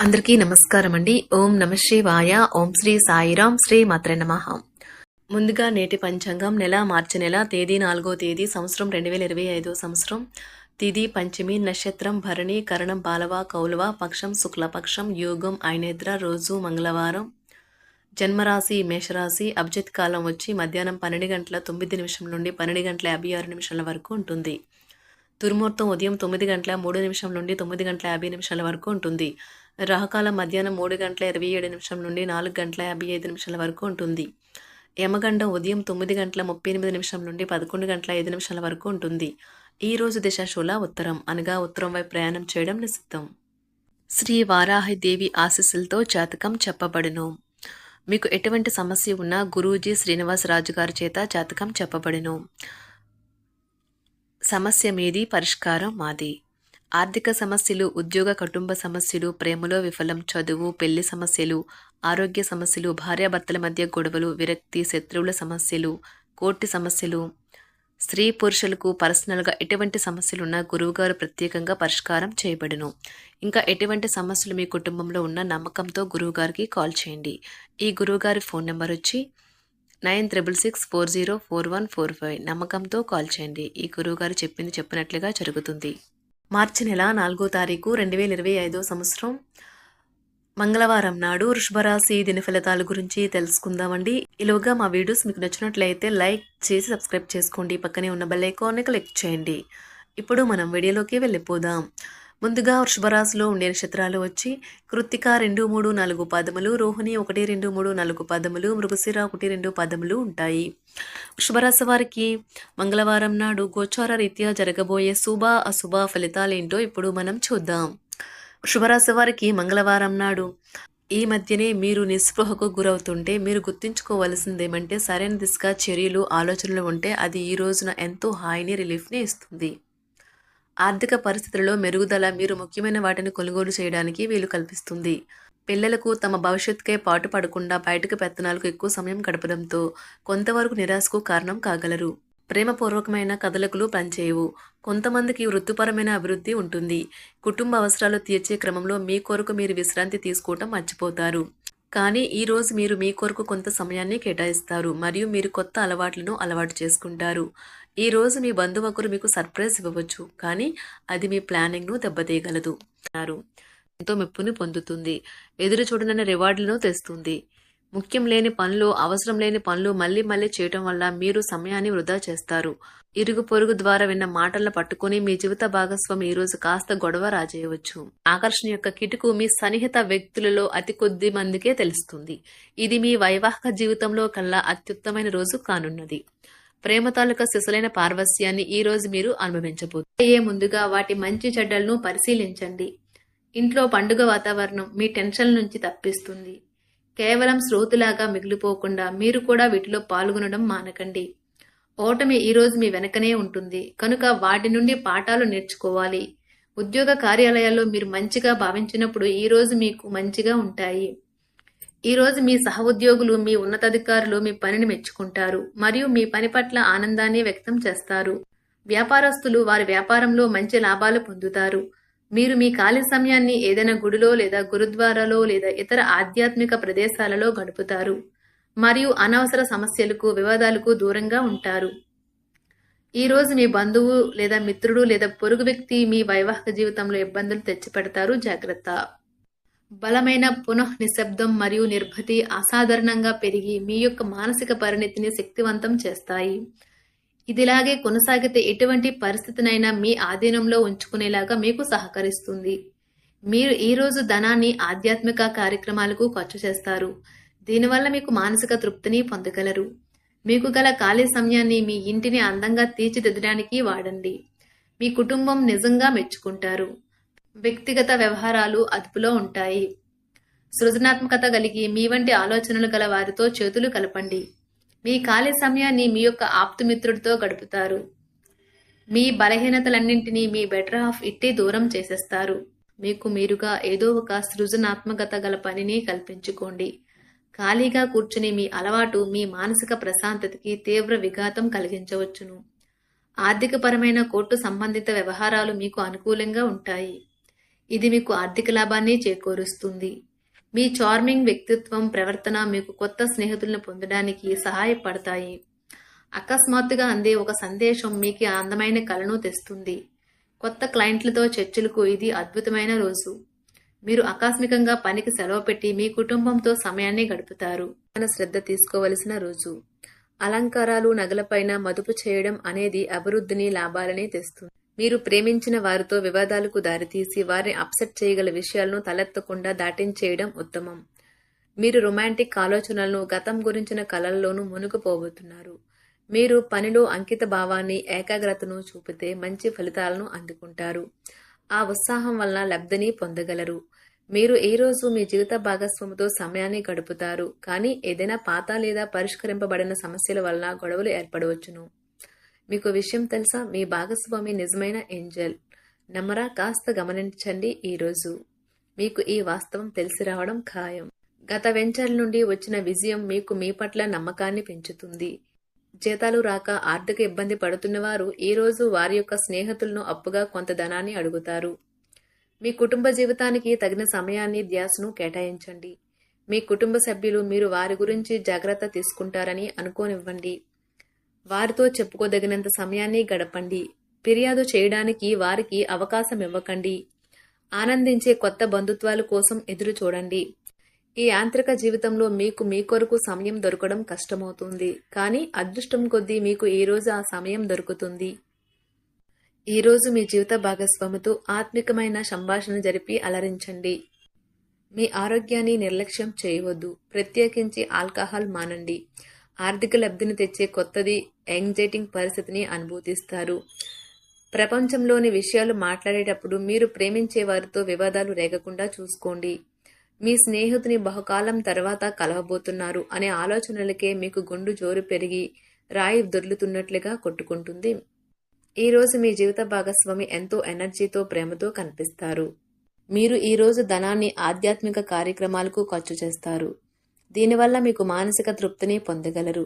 అందరికీ నమస్కారం అండి. ఓం నమ శివాయ. ఓం శ్రీ సాయిరాం. శ్రీ మాత్రే నమః. ముందుగా నేటి పంచాంగం మార్చి నెల తేదీ 4వ తేదీ సంవత్సరం 2025 సంవత్సరం. తిథి పంచమి, నక్షత్రం భరణి, కరణం బాలవ కౌలవ, పక్షం శుక్లపక్షం, యోగం ఐనేద్ర, రోజు మంగళవారం. జన్మరాశి మేషరాశి. అభిజిత్ కాలం వచ్చి మధ్యాహ్నం 12 గంటల 9 నిమిషం నుండి 12 గంటల 56 నిమిషాల వరకు ఉంటుంది. దుర్ముహూర్తం ఉదయం 9 గంటల 3 నిమిషం నుండి 9 గంటల 50 నిమిషాల వరకు ఉంటుంది. రాహుకాలం మధ్యాహ్నం 3 గంటల 27 నిమిషం నుండి 4 గంటల 55 నిమిషాల వరకు ఉంటుంది. యమగండం ఉదయం 9 గంటల 38 నిమిషం నుండి 11 గంటల 5 నిమిషాల వరకు ఉంటుంది. ఈ రోజు దిశాశూల ఉత్తరం, అనగా ఉత్తరం వైపు ప్రయాణం చేయడం నిషిద్ధం. శ్రీ వారాహిదేవి ఆశీస్సులతో జాతకం చెప్పబడును. మీకు ఎటువంటి సమస్య ఉన్నా గురూజీ శ్రీనివాసరాజు గారి చేత జాతకం చెప్పబడును. సమస్య మీది, పరిష్కారం మాది. ఆర్థిక సమస్యలు, ఉద్యోగ కుటుంబ సమస్యలు, ప్రేమలో విఫలం, చదువు, పెళ్లి సమస్యలు, ఆరోగ్య సమస్యలు, భార్యాభర్తల మధ్య గొడవలు, విరక్తి, శత్రువుల సమస్యలు, కోర్టు సమస్యలు, స్త్రీ పురుషులకు పర్సనల్గా ఎటువంటి సమస్యలున్నా గురువుగారు ప్రత్యేకంగా పరిష్కారం చేయబడును. ఇంకా ఎటువంటి సమస్యలు మీ కుటుంబంలో ఉన్న నమ్మకంతో గురువుగారికి కాల్ చేయండి. ఈ గురువుగారి ఫోన్ నెంబర్ వచ్చి 9664041445. నమ్మకంతో కాల్ చేయండి. ఈ గురువుగారు చెప్పింది చెప్పినట్లుగా జరుగుతుంది. మార్చి నెల 4వ తారీఖు 2025 సంవత్సరం మంగళవారం నాడు వృషభరాశి దిన ఫలితాల గురించి తెలుసుకుందామండి. ఈలోగా మా వీడియోస్ మీకు నచ్చినట్లయితే లైక్ చేసి సబ్స్క్రైబ్ చేసుకోండి. పక్కనే ఉన్న బెల్ ఐకాన్ని క్లిక్ చేయండి. ఇప్పుడు మనం వీడియోలోకి వెళ్ళిపోదాం. ముందుగా వృషభరాశిలో ఉండే నక్షత్రాలు వచ్చి కృత్తిక 2, 3, 4 పదములు, రోహిణి 1, 2, 3, 4 పదములు, మృగశిర 1, 2 పదములు ఉంటాయి. వృషభరాశి వారికి మంగళవారం నాడు గోచార రీత్యా జరగబోయే శుభ అశుభ ఫలితాలేంటో ఇప్పుడు మనం చూద్దాం. వృషభరాశి వారికి మంగళవారం నాడు ఈ మధ్యనే మీరు నిస్పృహకు గురవుతుంటే మీరు గుర్తుంచుకోవలసిందేమంటే సరైన దిశగా చర్యలు, ఆలోచనలు ఉంటే అది ఈ రోజున ఎంతో హాయిని, రిలీఫ్ని ఇస్తుంది. ఆర్థిక పరిస్థితులలో మెరుగుదల మీరు ముఖ్యమైన వాటిని కొనుగోలు చేయడానికి వీలు కల్పిస్తుంది. పిల్లలకు తమ భవిష్యత్తుకే పాటు పడకుండా బయటకు పెత్తనాలకు ఎక్కువ సమయం గడపడంతో కొంతవరకు నిరాశకు కారణం కాగలరు. ప్రేమపూర్వకమైన కదలికలు పనిచేయవు. కొంతమందికి వృత్తిపరమైన అభివృద్ధి ఉంటుంది. కుటుంబ అవసరాలు తీర్చే క్రమంలో మీ కొరకు మీరు విశ్రాంతి తీసుకోవటం మర్చిపోతారు. కానీ ఈరోజు మీరు మీ కొరకు కొంత సమయాన్ని కేటాయిస్తారు మరియు మీరు కొత్త అలవాట్లను అలవాటు చేసుకుంటారు. ఈ రోజు మీ బంధువు ఒకరు మీకు సర్ప్రైజ్ ఇవ్వవచ్చు, కానీ అది మీ ప్లానింగ్ను దెబ్బతీయగలదు. ఎంతో మెప్పుని పొందుతుంది. ఎదురు చూడనన్న రివార్డులను తెస్తుంది. ముఖ్యం లేని పనులు, అవసరం లేని పనులు మళ్ళీ మళ్ళీ చేయటం వల్ల మీరు సమయాన్ని వృధా చేస్తారు. ఇరుగు పొరుగు ద్వారా విన్న మాటలను పట్టుకుని మీ జీవిత భాగస్వామి ఈ రోజు కాస్త గొడవ రాజేయవచ్చు. ఆకర్షణ యొక్క కిటుకు మీ సన్నిహిత వ్యక్తులలో అతి కొద్ది మందికే తెలుస్తుంది. ఇది మీ వైవాహిక జీవితంలో కల్లా అత్యుత్తమైన రోజు కానున్నది. ప్రేమ తాలూకా సిసలైన పార్వస్యాన్ని ఈ రోజు మీరు అనుభవించబోతున్నారు. ముందుగా వాటి మంచి చెడ్డలను పరిశీలించండి. ఇంట్లో పండుగ వాతావరణం మీ టెన్షన్ నుంచి తప్పిస్తుంది. కేవలం శ్రోతులాగా మిగిలిపోకుండా మీరు కూడా వీటిలో పాల్గొనడం మానకండి. ఓటమి ఈ రోజు మీ వెనకనే ఉంటుంది కనుక వాటి నుండి పాఠాలు నేర్చుకోవాలి. ఉద్యోగ కార్యాలయాల్లో మీరు మంచిగా భావించినప్పుడు ఈ రోజు మీకు మంచిగా ఉంటాయి. ఈ రోజు మీ సహోద్యోగులు, మీ ఉన్నతాధికారులు మీ పనిని మెచ్చుకుంటారు మరియు మీ పని పట్ల ఆనందాన్ని వ్యక్తం చేస్తారు. వ్యాపారస్తులు వారి వ్యాపారంలో మంచి లాభాలు పొందుతారు. మీరు మీ ఖాళీ సమయాన్ని ఏదైనా గుడిలో లేదా గురుద్వారాలో లేదా ఇతర ఆధ్యాత్మిక ప్రదేశాలలో గడుపుతారు మరియు అనవసర సమస్యలకు, వివాదాలకు దూరంగా ఉంటారు. ఈ రోజు మీ బంధువు లేదా మిత్రుడు లేదా పొరుగు వ్యక్తి మీ వైవాహిక జీవితంలో ఇబ్బందులు తెచ్చిపెడతారు. జాగ్రత్త. బలమైన నిశ్శబ్దం మరియు నిర్భతి అసాధారణంగా పెరిగి మీ యొక్క మానసిక పరిణతిని శక్తివంతం చేస్తాయి. ఇదిలాగే కొనసాగితే ఎటువంటి పరిస్థితినైనా మీ ఆధీనంలో ఉంచుకునేలాగా మీకు సహకరిస్తుంది. మీరు ఈ రోజు ధనాన్ని ఆధ్యాత్మిక కార్యక్రమాలకు ఖర్చు చేస్తారు. దీనివల్ల మీకు మానసిక తృప్తిని పొందగలరు. మీకు గల ఖాళీ సమయాన్ని మీ ఇంటిని అందంగా తీర్చిదిద్దడానికి వాడండి. మీ కుటుంబం నిజంగా మెచ్చుకుంటారు. వ్యక్తిగత వ్యవహారాలు అదుపులో ఉంటాయి. సృజనాత్మకత కలిగి మీ వంటి ఆలోచనలు గల వారితో చేతులు కలపండి. మీ ఖాళీ సమయాన్ని మీ యొక్క ఆప్తుమిత్రుడితో గడుపుతారు. మీ బలహీనతలన్నింటినీ మీ బెటర్ హాఫ్ ఇట్టే దూరం చేసేస్తారు. మీకు మీరుగా ఏదో ఒక సృజనాత్మకత గల పనిని కల్పించుకోండి. ఖాళీగా కూర్చుని మీ అలవాటు మీ మానసిక ప్రశాంతతకి తీవ్ర విఘాతం కలిగించవచ్చును. ఆర్థికపరమైన కోర్టు సంబంధిత వ్యవహారాలు మీకు అనుకూలంగా ఉంటాయి. ఇది మీకు ఆర్థిక లాభాన్ని చేకూరుస్తుంది. మీ చార్మింగ్ వ్యక్తిత్వం, ప్రవర్తన మీకు కొత్త స్నేహితులను పొందడానికి సహాయపడతాయి. అకస్మాత్తుగా అందే ఒక సందేశం మీకు అందమైన కలను తెస్తుంది. కొత్త క్లయింట్లతో చర్చలకు ఇది అద్భుతమైన రోజు. మీరు ఆకస్మికంగా పనికి సెలవు పెట్టి మీ కుటుంబంతో సమయాన్ని గడుపుతారు. శ్రద్ధ తీసుకోవలసిన రోజు. అలంకారాలు, నగలపైన మదుపు చేయడం అనేది అభివృద్ధిని, లాభాలని తెస్తుంది. మీరు ప్రేమించిన వారితో వివాదాలకు దారితీసి వారిని అప్సెట్ చేయగల విషయాలను తలెత్తకుండా దాటించేయడం ఉత్తమం. మీరు రొమాంటిక్ ఆలోచనలను, గతం గురించిన కలల్లోనూ మునిగిపోబోతున్నారు. మీరు పనిలో అంకిత భావాన్ని, ఏకాగ్రతను చూపితే మంచి ఫలితాలను అందుకుంటారు. ఆ ఉత్సాహం వలన లబ్ధిని పొందగలరు. మీరు ఈ రోజు మీ జీవిత భాగస్వామితో సమయాన్ని గడుపుతారు. కానీ ఏదైనా పాత లేదా పరిష్కరింపబడిన సమస్యల వలన గొడవలు ఏర్పడవచ్చును. మీకు విషయం తెలుసా? మీ భాగస్వామి నిజమైన ఏంజల్. నమ్మరా? కాస్త గమనించండి. ఈరోజు మీకు ఈ వాస్తవం తెలిసి రావడం ఖాయం. గత వెంచర్ల నుండి వచ్చిన విజయం మీకు మీ పట్ల నమ్మకాన్ని పెంచుతుంది. జీతాలు రాక ఆర్థిక ఇబ్బంది పడుతున్నవారు ఈ రోజు వారి యొక్క స్నేహితులను అప్పుగా కొంత ధనాన్ని అడుగుతారు. మీ కుటుంబ జీవితానికి తగిన సమయాన్ని, ధ్యాసను కేటాయించండి. మీ కుటుంబ సభ్యులు మీరు వారి గురించి జాగ్రత్త తీసుకుంటారని అనుకోనివ్వండి. వారితో చెప్పుకోదగినంత సమయాన్ని గడపండి. ఫిర్యాదు చేయడానికి వారికి అవకాశం ఇవ్వకండి. ఆనందించే కొత్త బంధుత్వాల కోసం ఎదురు చూడండి. ఈ యాంత్రిక జీవితంలో మీకు మీ కొరకు సమయం దొరకడం కష్టమవుతుంది. కానీ అదృష్టం కొద్దీ మీకు ఈ రోజు ఆ సమయం దొరుకుతుంది. ఈ రోజు మీ జీవిత భాగస్వామితో ఆత్మికమైన సంభాషణ జరిపి అలరించండి. మీ ఆరోగ్యాన్ని నిర్లక్ష్యం చేయవద్దు. ప్రత్యేకించి ఆల్కహాల్ మానండి. ఆర్థిక లబ్ధిని తెచ్చే కొత్తది, యాంగ్జైటింగ్ పరిస్థితిని అనుభూతిస్తారు. ప్రపంచంలోని విషయాలు మాట్లాడేటప్పుడు మీరు ప్రేమించే వారితో వివాదాలు రేగకుండా చూసుకోండి. మీ స్నేహితుని బహుకాలం తర్వాత కలవబోతున్నారు అనే ఆలోచనలకే మీకు గుండు జోరు పెరిగి రాయి దొర్లుతున్నట్లుగా కొట్టుకుంటుంది. ఈ రోజు మీ జీవిత భాగస్వామి ఎంతో ఎనర్జీతో, ప్రేమతో కనిపిస్తారు. మీరు ఈ రోజు ధనాన్ని ఆధ్యాత్మిక కార్యక్రమాలకు ఖర్చు చేస్తారు. దీనివల్ల మీకు మానసిక తృప్తిని పొందగలరు.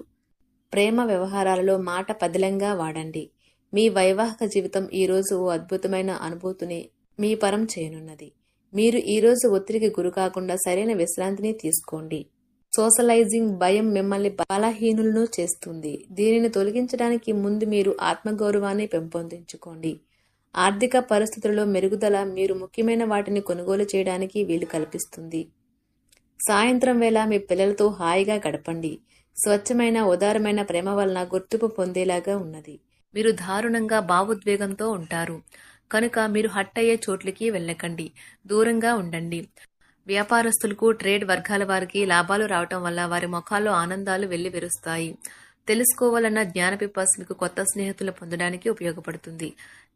ప్రేమ వ్యవహారాలలో మాట పదిలంగా వాడండి. మీ వైవాహిక జీవితం ఈ రోజు ఓ అద్భుతమైన అనుభూతిని మీ పరం చేయనున్నది. మీరు ఈ రోజు ఒత్తిడికి గురి కాకుండా సరైన విశ్రాంతిని తీసుకోండి. సోషలైజింగ్ భయం మిమ్మల్ని బలహీనులను చేస్తుంది. దీనిని తొలగించడానికి ముందు మీరు ఆత్మగౌరవాన్ని పెంపొందించుకోండి. ఆర్థిక పరిస్థితులలో మెరుగుదల మీరు ముఖ్యమైన వాటిని కొనుగోలు చేయడానికి వీలు కల్పిస్తుంది. సాయంత్రం వేళ మీ పిల్లలతో హాయిగా గడపండి. స్వచ్ఛమైన, ఉదారమైన ప్రేమ వలన గుర్తింపు పొందేలాగా ఉన్నది. మీరు దారుణంగా భావోద్వేగంతో ఉంటారు కనుక మీరు హట్ అయ్యే చోట్లకి వెళ్ళకండి. దూరంగా ఉండండి. వ్యాపారస్తులకు, ట్రేడ్ వర్గాల వారికి లాభాలు రావటం వల్ల వారి ముఖాల్లో ఆనందాలు వెల్లివిరుస్తాయి. తెలుసుకోవాలన్న జ్ఞాన పిపాస మీకు కొత్త స్నేహితులు పొందడానికి ఉపయోగపడుతుంది.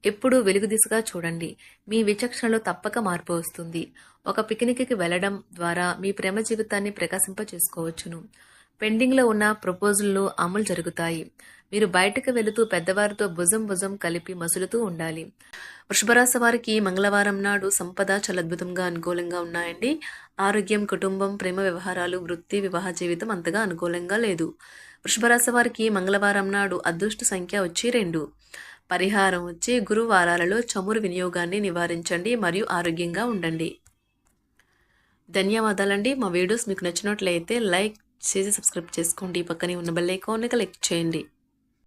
ఎప్పుడూ వెలుగు దిశగా చూడండి. మీ విచక్షణలో తప్పక మార్పు వస్తుంది. ఒక పిక్నిక్కి వెళ్లడం ద్వారా మీ ప్రేమ జీవితాన్ని ప్రకాశింప చేసుకోవచ్చును. పెండింగ్లో ఉన్న ప్రపోజల్లు అమలు జరుగుతాయి. మీరు బయటకు వెళుతూ పెద్దవారితో భుజం కలిపి మసులుతూ ఉండాలి. వృషభరాశి వారికి మంగళవారం నాడు సంపద చాలా అద్భుతంగా, అనుకూలంగా ఉన్నాయండి. ఆరోగ్యం, కుటుంబం, ప్రేమ వ్యవహారాలు, వృత్తి, వివాహ జీవితం అంతగా అనుకూలంగా లేదు. వృషభరాశి వారికి మంగళవారం నాడు అదృష్ట సంఖ్య వచ్చి 2. పరిహారం వచ్చి గురువారాలలో చమురు వినియోగాన్ని నివారించండి మరియు ఆరోగ్యంగా ఉండండి. ధన్యవాదాలండి. మా వీడియోస్ మీకు నచ్చినట్లయితే లైక్ చేసి సబ్స్క్రైబ్ చేసుకోండి. పక్కనే ఉన్న బెల్ ఐకాన్ని క్లిక్ చేయండి.